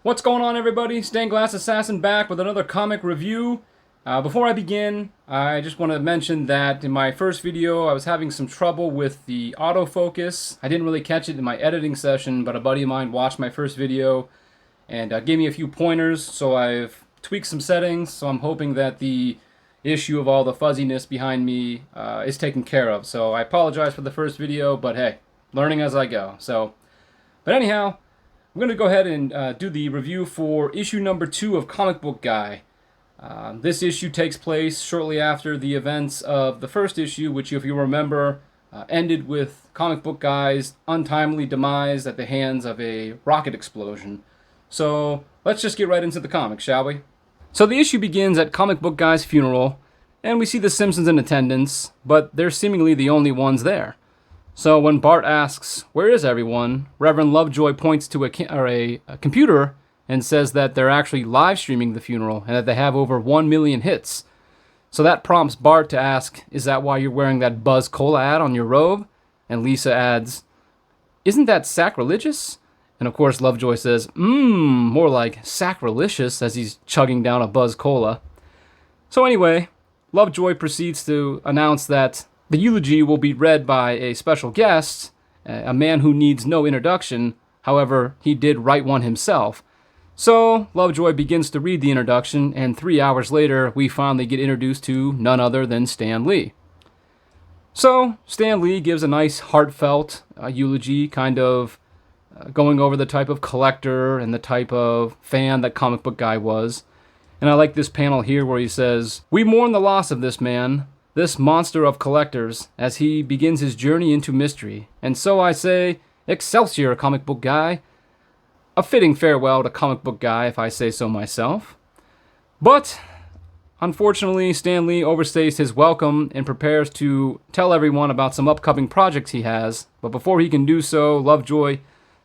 What's going on, everybody? Stained Glass Assassin back with another comic review. Before I begin, I just want to mention that in my first video I was having some trouble with the autofocus. I didn't really catch it in my editing session, but a buddy of mine watched my first video and gave me a few pointers, so I've tweaked some settings, so I'm hoping that the issue of all the fuzziness behind me is taken care of. So I apologize for the first video, but hey, learning as I go. But anyhow, I'm going to go ahead and do the review for issue number 2 of Comic Book Guy. This issue takes place shortly after the events of the first issue, which, if you remember, ended with Comic Book Guy's untimely demise at the hands of a rocket explosion. So let's just get right into the comic, shall we? So the issue begins at Comic Book Guy's funeral, and we see the Simpsons in attendance, but they're seemingly the only ones there. So when Bart asks, "Where is everyone?" Reverend Lovejoy points to a computer and says that they're actually live streaming the funeral and that they have over 1 million hits. So that prompts Bart to ask, "Is that why you're wearing that Buzz Cola ad on your robe?" And Lisa adds, "Isn't that sacrilegious?" And of course Lovejoy says, more like sacrilegious, as he's chugging down a Buzz Cola. So anyway, Lovejoy proceeds to announce that the eulogy will be read by a special guest, a man who needs no introduction. However, he did write one himself. So Lovejoy begins to read the introduction, and 3 hours later, we finally get introduced to none other than Stan Lee. So Stan Lee gives a nice heartfelt eulogy, kind of going over the type of collector and the type of fan that Comic Book Guy was. And I like this panel here where he says, "We mourn the loss of this man, this monster of collectors, as he begins his journey into mystery. And so I say, Excelsior, Comic Book Guy." A fitting farewell to Comic Book Guy, if I say so myself. But unfortunately, Stan Lee overstays his welcome and prepares to tell everyone about some upcoming projects he has. But before he can do so, Lovejoy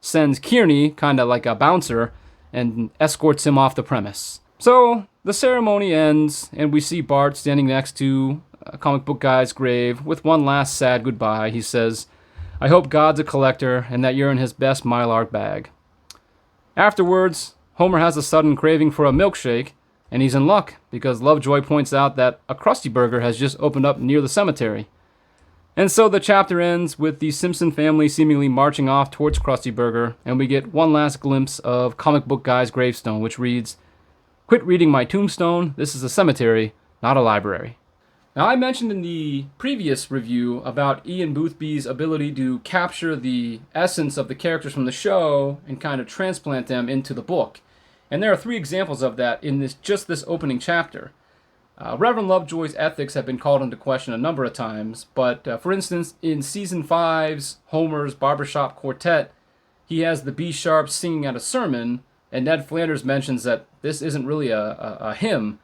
sends Kearney, kind of like a bouncer, and escorts him off the premise. So the ceremony ends, and we see Bart standing next to Comic Book Guy's grave with one last sad goodbye. He says, "I hope God's a collector and that you're in his best Mylar bag." Afterwards, Homer has a sudden craving for a milkshake, and he's in luck because Lovejoy points out that a Krusty Burger has just opened up near the cemetery. And so the chapter ends with the Simpson family seemingly marching off towards Krusty Burger, and we get one last glimpse of Comic Book Guy's gravestone, which reads, "Quit reading my tombstone. This is a cemetery, not a library." Now, I mentioned in the previous review about Ian Boothby's ability to capture the essence of the characters from the show and kind of transplant them into the book. And there are 3 examples of that in this opening chapter. Reverend Lovejoy's ethics have been called into question a number of times, but for instance, in Season 5's Homer's Barbershop Quartet, he has the B-sharps singing at a sermon, and Ned Flanders mentions that this isn't really a hymn,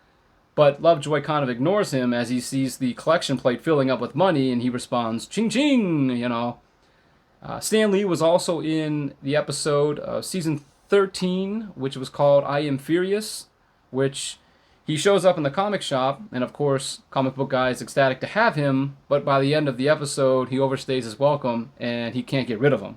but Lovejoy kind of ignores him as he sees the collection plate filling up with money, and he responds, "Ching ching," you know. Stan Lee was also in the episode of Season 13, which was called "I Am Furious," which he shows up in the comic shop, and of course, Comic Book Guy is ecstatic to have him, but by the end of the episode, he overstays his welcome, and he can't get rid of him.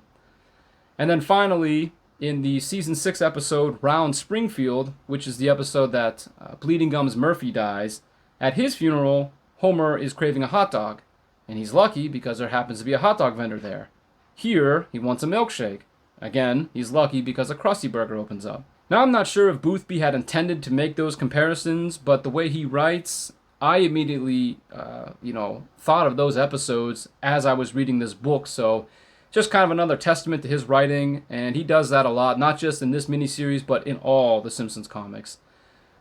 And then finally, in the Season 6 episode, Round Springfield, which is the episode that Bleeding Gums Murphy dies, at his funeral, Homer is craving a hot dog, and he's lucky because there happens to be a hot dog vendor there. Here, he wants a milkshake. Again, he's lucky because a Krusty Burger opens up. Now, I'm not sure if Boothby had intended to make those comparisons, but the way he writes, I immediately, thought of those episodes as I was reading this book, so just kind of another testament to his writing, and he does that a lot, not just in this miniseries, but in all the Simpsons comics.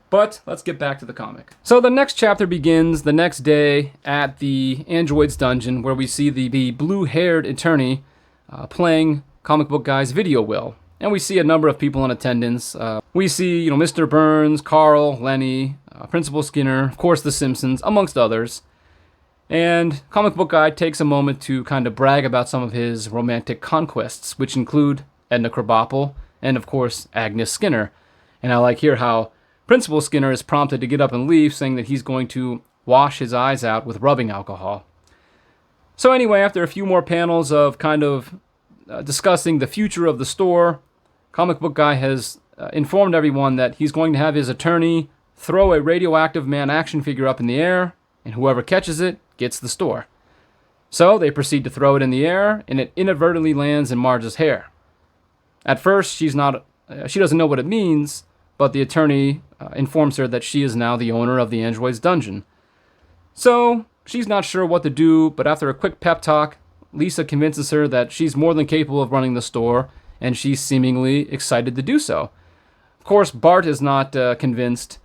But let's get back to the comic. So the next chapter begins the next day at the Android's dungeon, where we see the blue-haired attorney playing Comic Book Guy's video will. And we see a number of people in attendance. We see, Mr. Burns, Carl, Lenny, Principal Skinner, of course the Simpsons, amongst others. And Comic Book Guy takes a moment to kind of brag about some of his romantic conquests, which include Edna Krabappel and, of course, Agnes Skinner. And I like here how Principal Skinner is prompted to get up and leave, saying that he's going to wash his eyes out with rubbing alcohol. So anyway, after a few more panels of kind of discussing the future of the store, Comic Book Guy has informed everyone that he's going to have his attorney throw a radioactive man action figure up in the air, and whoever catches it gets the store. So they proceed to throw it in the air, and it inadvertently lands in Marge's hair. At first, she doesn't know what it means, but the attorney informs her that she is now the owner of the android's dungeon. So she's not sure what to do, but after a quick pep talk, Lisa convinces her that she's more than capable of running the store, and she's seemingly excited to do so. Of course, Bart is not convinced,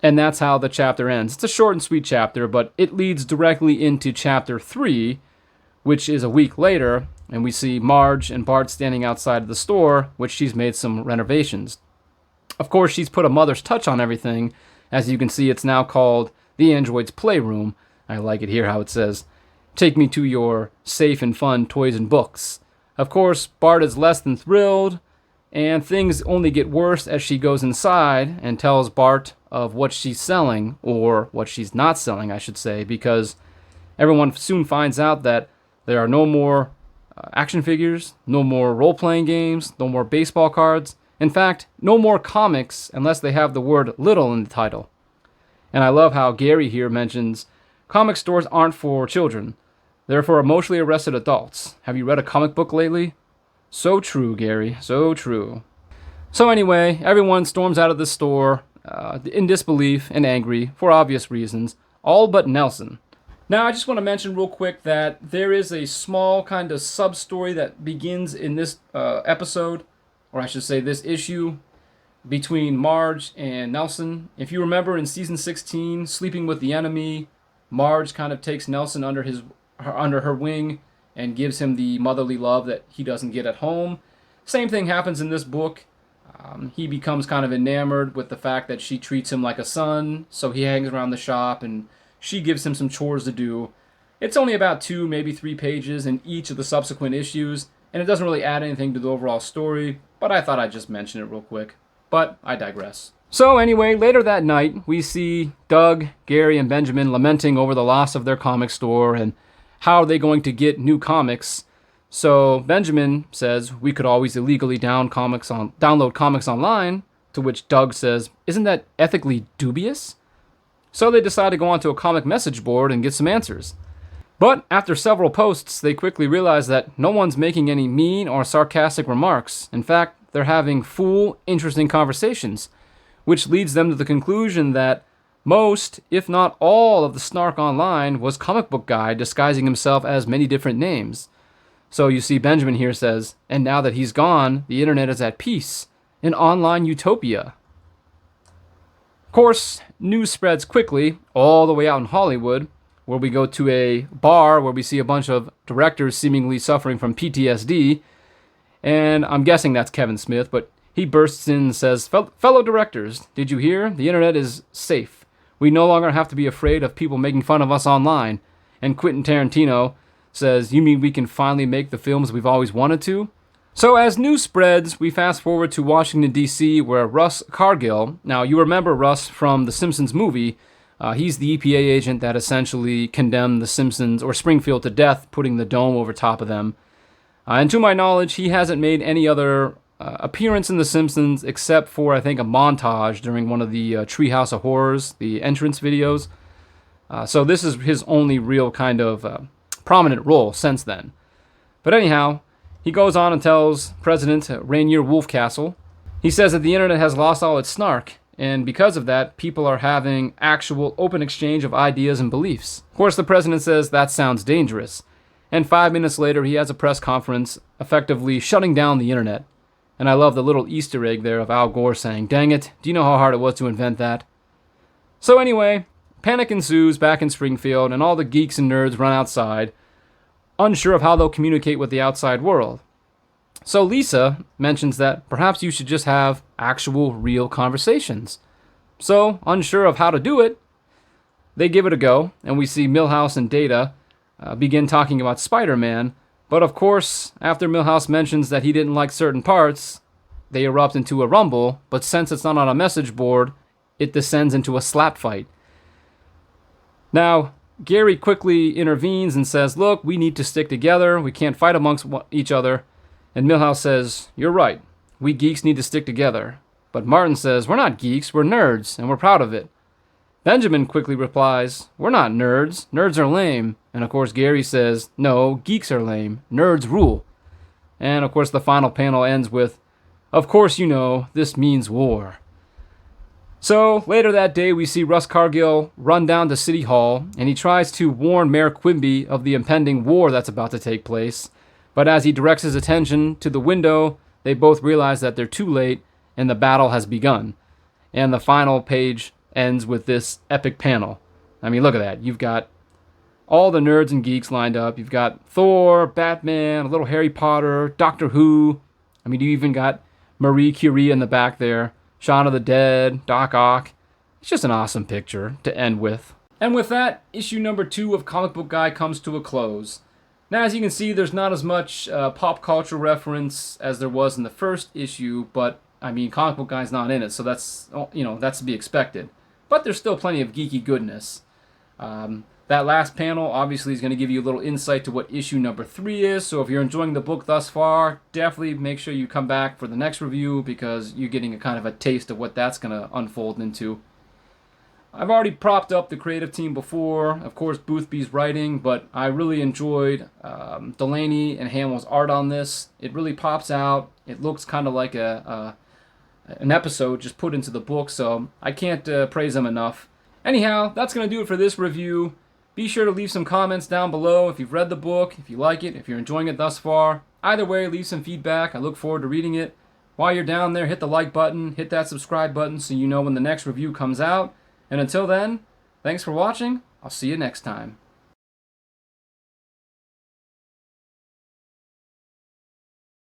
and that's how the chapter ends. It's a short and sweet chapter, but it leads directly into chapter 3, which is a week later, and we see Marge and Bart standing outside of the store, which she's made some renovations. Of course, she's put a mother's touch on everything. As you can see, it's now called the Android's Playroom. I like it here how it says, "Take me to your safe and fun toys and books." Of course, Bart is less than thrilled, and things only get worse as she goes inside and tells Bart of what she's selling, or what she's not selling, I should say, because everyone soon finds out that there are no more action figures, no more role-playing games, no more baseball cards. In fact, no more comics unless they have the word little in the title. And I love how Gary here mentions, comic stores aren't for children. They're for emotionally arrested adults. Have you read a comic book lately? So true, Gary. So true. So anyway, everyone storms out of the store in disbelief and angry for obvious reasons, all but Nelson. Now, I just want to mention real quick that there is a small kind of sub-story that begins in this episode, or I should say this issue, between Marge and Nelson. If you remember in season 16, Sleeping with the Enemy, Marge kind of takes Nelson under her wing and gives him the motherly love that he doesn't get at home. Same thing happens in this book. He becomes kind of enamored with the fact that she treats him like a son, so he hangs around the shop and she gives him some chores to do. It's only about 2, maybe 3 pages in each of the subsequent issues, and it doesn't really add anything to the overall story, but I thought I'd just mention it real quick. But I digress. So anyway, later that night, we see Doug, Gary, and Benjamin lamenting over the loss of their comic store and how are they going to get new comics. So Benjamin says we could always illegally download comics online, to which Doug says, isn't that ethically dubious? So they decide to go onto a comic message board and get some answers. But after several posts, they quickly realize that no one's making any mean or sarcastic remarks. In fact, they're having full, interesting conversations, which leads them to the conclusion that most, if not all, of the snark online was comic book guy disguising himself as many different names. So you see Benjamin here says, and now that he's gone, the internet is at peace, an online utopia. Of course, news spreads quickly all the way out in Hollywood, where we go to a bar where we see a bunch of directors seemingly suffering from PTSD, and I'm guessing that's Kevin Smith, but he bursts in and says, fellow directors, did you hear? The internet is safe. We no longer have to be afraid of people making fun of us online. And Quentin Tarantino says, you mean we can finally make the films we've always wanted to? So as news spreads, we fast forward to Washington, D.C., where Russ Cargill, now you remember Russ from the Simpsons movie, he's the EPA agent that essentially condemned the Simpsons or Springfield to death, putting the dome over top of them. And to my knowledge, he hasn't made any other appearance in The Simpsons except for, I think, a montage during one of the Treehouse of Horrors, the entrance videos. So this is his only real kind of prominent role since then. But anyhow, he goes on and tells President Rainier Wolfcastle, he says that the internet has lost all its snark, and because of that, people are having actual open exchange of ideas and beliefs. Of course, the president says that sounds dangerous. And 5 minutes later, he has a press conference effectively shutting down the internet. And I love the little Easter egg there of Al Gore saying, dang it, do you know how hard it was to invent that? So anyway, panic ensues back in Springfield, and all the geeks and nerds run outside, unsure of how they'll communicate with the outside world. So Lisa mentions that perhaps you should just have actual, real conversations. So, unsure of how to do it, they give it a go, and we see Milhouse and Data begin talking about Spider-Man, but of course, after Milhouse mentions that he didn't like certain parts, they erupt into a rumble, but since it's not on a message board, it descends into a slap fight. Now, Gary quickly intervenes and says, look, we need to stick together, we can't fight amongst each other, and Milhouse says, you're right, we geeks need to stick together. But Martin says, we're not geeks, we're nerds, and we're proud of it. Benjamin quickly replies, we're not nerds, nerds are lame. And of course Gary says, no, geeks are lame, nerds rule. And of course the final panel ends with, of course you know, this means war. So later that day we see Russ Cargill run down to City Hall, and he tries to warn Mayor Quimby of the impending war that's about to take place. But as he directs his attention to the window, they both realize that they're too late and the battle has begun. And the final page ends with this epic panel. I mean, look at that. You've got all the nerds and geeks lined up. You've got Thor, Batman, a little Harry Potter, Doctor Who. I mean, you even got Marie Curie in the back there, Shaun of the Dead, Doc Ock. It's just an awesome picture to end with. And with that, issue number 2 of Comic Book Guy comes to a close. Now, as you can see, there's not as much pop culture reference as there was in the first issue, but I mean, Comic Book Guy's not in it, so that's, you know, that's to be expected. But there's still plenty of geeky goodness. That last panel obviously is going to give you a little insight to what issue number 3 is, so if you're enjoying the book thus far, definitely make sure you come back for the next review because you're getting a kind of a taste of what that's going to unfold into. I've already propped up the creative team before, of course Boothby's writing, but I really enjoyed Delaney and Hamill's art on this. It really pops out. It looks kind of like an episode just put into the book, so I can't praise them enough. Anyhow, that's going to do it for this review. Be sure to leave some comments down below if you've read the book, if you like it, if you're enjoying it thus far. Either way, leave some feedback. I look forward to reading it. While you're down there, hit the like button, hit that subscribe button so you know when the next review comes out. And until then, thanks for watching. I'll see you next time.